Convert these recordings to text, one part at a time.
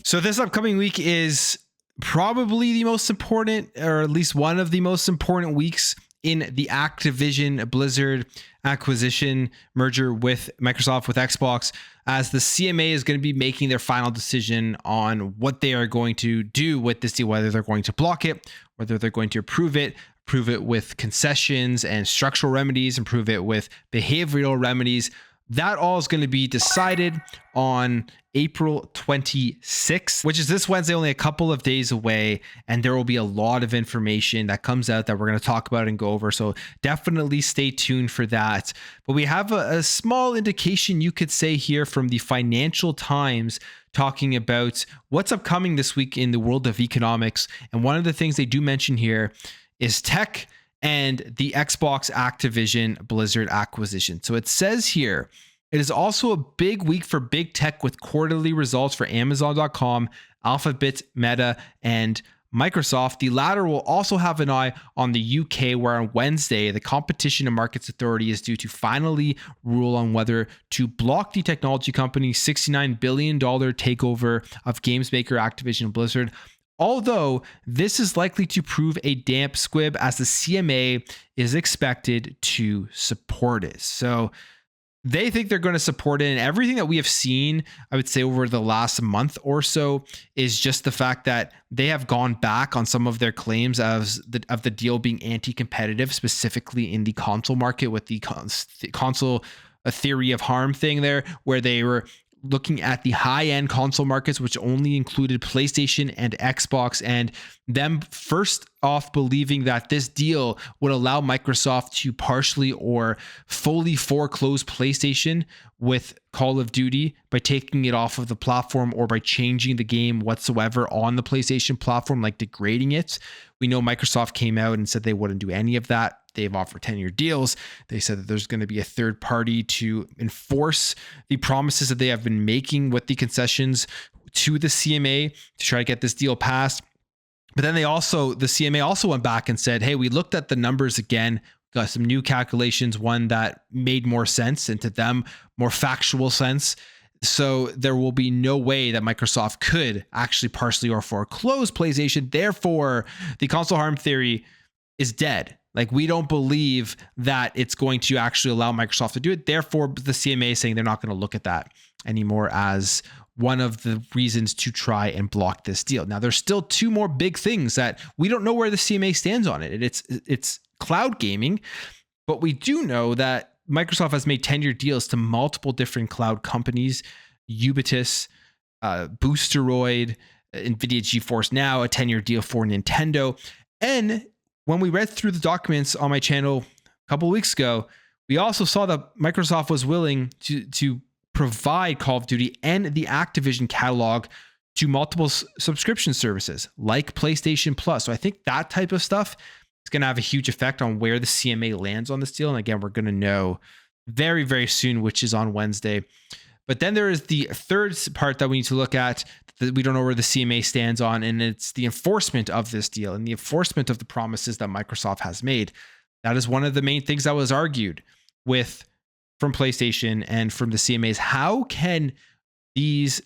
So this upcoming week is probably the most important, or at least one of the most important weeks in the Activision Blizzard acquisition merger with Microsoft, with Xbox, as the CMA is going to be making their final decision on what they are going to do with this deal, whether they're going to block it, whether they're going to approve it with concessions and structural remedies, improve it with behavioral remedies. That all is going to be decided on April 26th, which is this Wednesday, only a couple of days away. And there will be a lot of information that comes out that we're going to talk about and go over. So definitely stay tuned for that. But we have a small indication, you could say, here from the Financial Times talking about what's upcoming this week in the world of economics. And one of the things they do mention here is tech and the Xbox Activision Blizzard acquisition. So it says here, it is also a big week for big tech with quarterly results for Amazon.com, Alphabet, Meta, and Microsoft. The latter will also have an eye on the UK, where on Wednesday, the Competition and Markets Authority is due to finally rule on whether to block the technology company's $69 billion takeover of games maker Activision Blizzard. Although this is likely to prove a damp squib, as the CMA is expected to support it. So they think they're going to support it. And everything that we have seen, I would say, over the last month or so is just the fact that they have gone back on some of their claims of the deal being anti-competitive, specifically in the console market, with the console a theory of harm thing there, where they were looking at the high-end console markets, which only included PlayStation and Xbox, and them first off believing that this deal would allow Microsoft to partially or fully foreclose PlayStation with Call of Duty by taking it off of the platform or by changing the game whatsoever on the PlayStation platform, like degrading it. We know Microsoft came out and said they wouldn't do any of that. They've offered 10-year deals. They said that there's going to be a third party to enforce the promises that they have been making with the concessions to the CMA to try to get this deal passed. But then the CMA also went back and said, hey, we looked at the numbers again, got some new calculations, one that made more sense, and to them, more factual sense. So there will be no way that Microsoft could actually partially or foreclose PlayStation. Therefore, the console harm theory is dead. Like, we don't believe that it's going to actually allow Microsoft to do it. Therefore, the CMA is saying they're not going to look at that anymore as one of the reasons to try and block this deal. Now, there's still two more big things that we don't know where the CMA stands on it. It's cloud gaming, but we do know that Microsoft has made 10-year deals to multiple different cloud companies, Ubitus, Boosteroid, NVIDIA GeForce Now, a 10-year deal for Nintendo. And when we read through the documents on my channel a couple of weeks ago, we also saw that Microsoft was willing to provide Call of Duty and the Activision catalog to multiple subscription services like PlayStation Plus. So I think that type of stuff is going to have a huge effect on where the CMA lands on this deal. And again, we're going to know very, very soon, which is on Wednesday. But then there is the third part that we need to look at that we don't know where the CMA stands on, and it's the enforcement of this deal and the enforcement of the promises that Microsoft has made. That is one of the main things that was argued from PlayStation and from the CMAs. How can these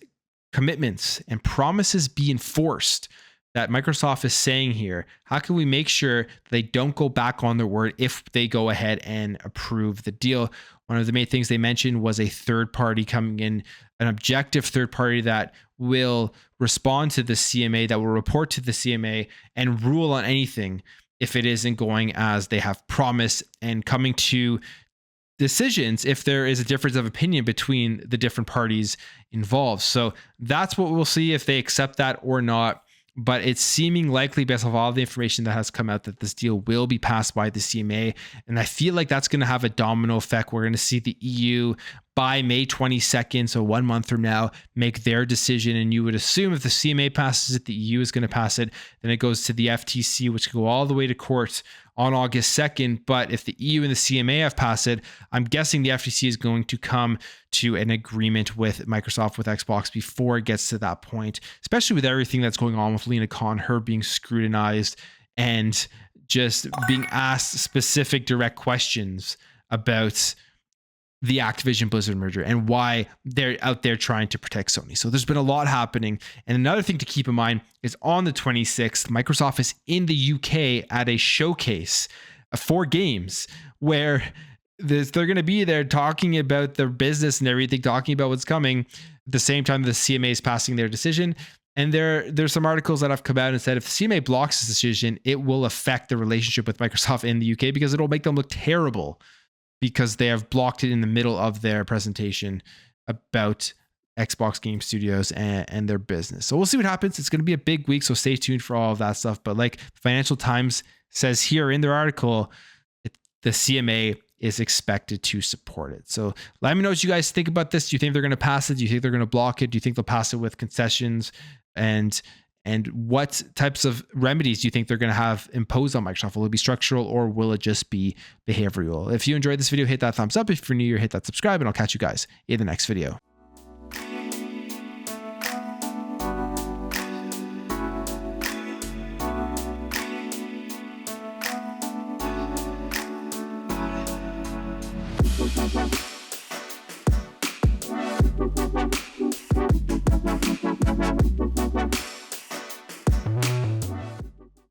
commitments and promises be enforced that Microsoft is saying here? How can we make sure they don't go back on their word if they go ahead and approve the deal? One of the main things they mentioned was a third party coming in, an objective third party that will respond to the CMA, that will report to the CMA and rule on anything if it isn't going as they have promised, and coming to decisions if there is a difference of opinion between the different parties involved. So that's what we'll see if they accept that or not. But it's seeming likely, based off all the information that has come out, that this deal will be passed by the CMA. And I feel like that's going to have a domino effect. We're going to see the EU by May 22nd, so 1 month from now, make their decision. And you would assume if the CMA passes it, the EU is going to pass it. Then it goes to the FTC, which can go all the way to court on August 2nd. But if the EU and the CMA have passed it, I'm guessing the FTC is going to come to an agreement with Microsoft, with Xbox, before it gets to that point, especially with everything that's going on with Lena Khan, her being scrutinized and just being asked specific direct questions about the Activision Blizzard merger and why they're out there trying to protect Sony. So there's been a lot happening. And another thing to keep in mind is on the 26th, Microsoft is in the UK at a showcase for games where they're going to be there talking about their business and everything, talking about what's coming at the same time the CMA is passing their decision. And there's some articles that have come out and said if the CMA blocks this decision, it will affect the relationship with Microsoft in the UK because it'll make them look terrible because they have blocked it in the middle of their presentation about Xbox Game Studios and their business. So we'll see what happens. It's going to be a big week, so stay tuned for all of that stuff. But like Financial Times says here in their article, the CMA is expected to support it. So let me know what you guys think about this. Do you think they're going to pass it? Do you think they're going to block it? Do you think they'll pass it with concessions? And what types of remedies do you think they're going to have imposed on Microsoft? Will it be structural or will it just be behavioral? If you enjoyed this video, hit that thumbs up. If you're new here, hit that subscribe, and I'll catch you guys in the next video.